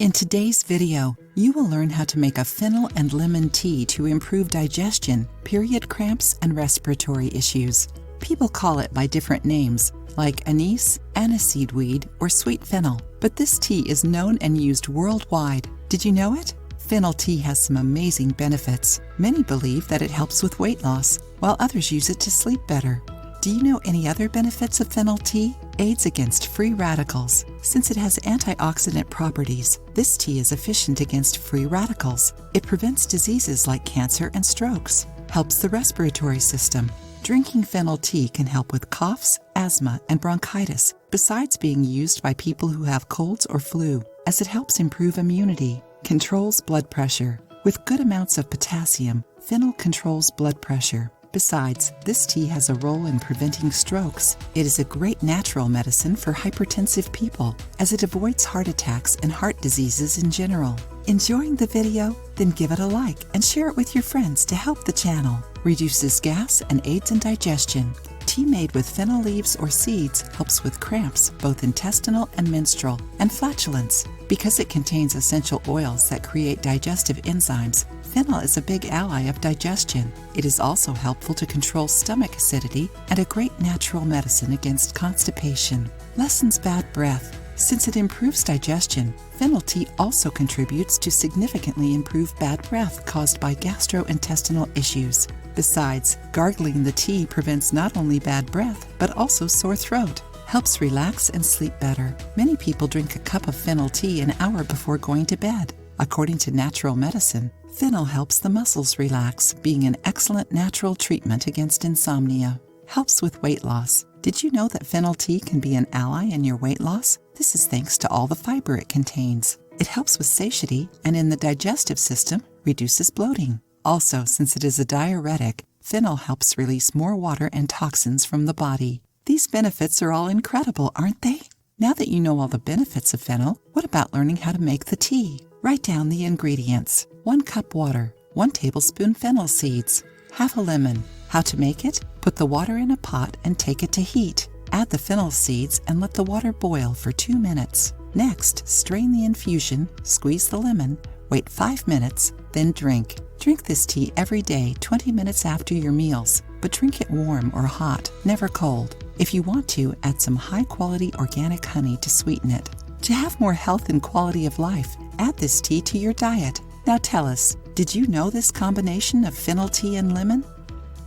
In today's video, you will learn how to make a fennel and lemon tea to improve digestion, period cramps, and respiratory issues. People call it by different names, like anise, aniseed weed, or sweet fennel, but this tea is known and used worldwide. Did you know it? Fennel tea has some amazing benefits. Many believe that it helps with weight loss, while others use it to sleep better. Do you know any other benefits of fennel tea? Aids against free radicals. Since it has antioxidant properties, this tea is efficient against free radicals. It prevents diseases like cancer and strokes. Helps the respiratory system. Drinking fennel tea can help with coughs, asthma, and bronchitis, besides being used by people who have colds or flu, as it helps improve immunity. Controls blood pressure. With good amounts of potassium, fennel controls blood pressure. Besides, this tea has a role in preventing strokes. It is a great natural medicine for hypertensive people, as it avoids heart attacks and heart diseases in general. Enjoying the video? Then give it a like and share it with your friends to help the channel. Reduces gas and aids in digestion. Tea made with fennel leaves or seeds helps with cramps, both intestinal and menstrual, and flatulence. Because it contains essential oils that create digestive enzymes, fennel is a big ally of digestion. It is also helpful to control stomach acidity and a great natural medicine against constipation. Lessens bad breath. Since it improves digestion, fennel tea also contributes to significantly improve bad breath caused by gastrointestinal issues. Besides, gargling the tea prevents not only bad breath, but also sore throat. Helps relax and sleep better. Many people drink a cup of fennel tea an hour before going to bed. According to natural medicine, fennel helps the muscles relax, being an excellent natural treatment against insomnia. Helps with weight loss. Did you know that fennel tea can be an ally in your weight loss? This is thanks to all the fiber it contains. It helps with satiety and in the digestive system reduces bloating. Also, since it is a diuretic, fennel helps release more water and toxins from the body. These benefits are all incredible, aren't they? Now that you know all the benefits of fennel, what about learning how to make the tea? Write down the ingredients. 1 cup water, 1 tablespoon fennel seeds, half a lemon. How to make it? Put the water in a pot and take it to heat. Add the fennel seeds and let the water boil for 2 minutes. Next, strain the infusion, squeeze the lemon, wait 5 minutes, then drink. Drink this tea every day 20 minutes after your meals, but drink it warm or hot, never cold. If you want to, add some high-quality organic honey to sweeten it. To have more health and quality of life, add this tea to your diet. Now tell us, did you know this combination of fennel tea and lemon?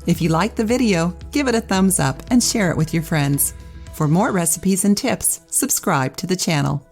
If you liked the video, give it a thumbs up and share it with your friends. For more recipes and tips, subscribe to the channel.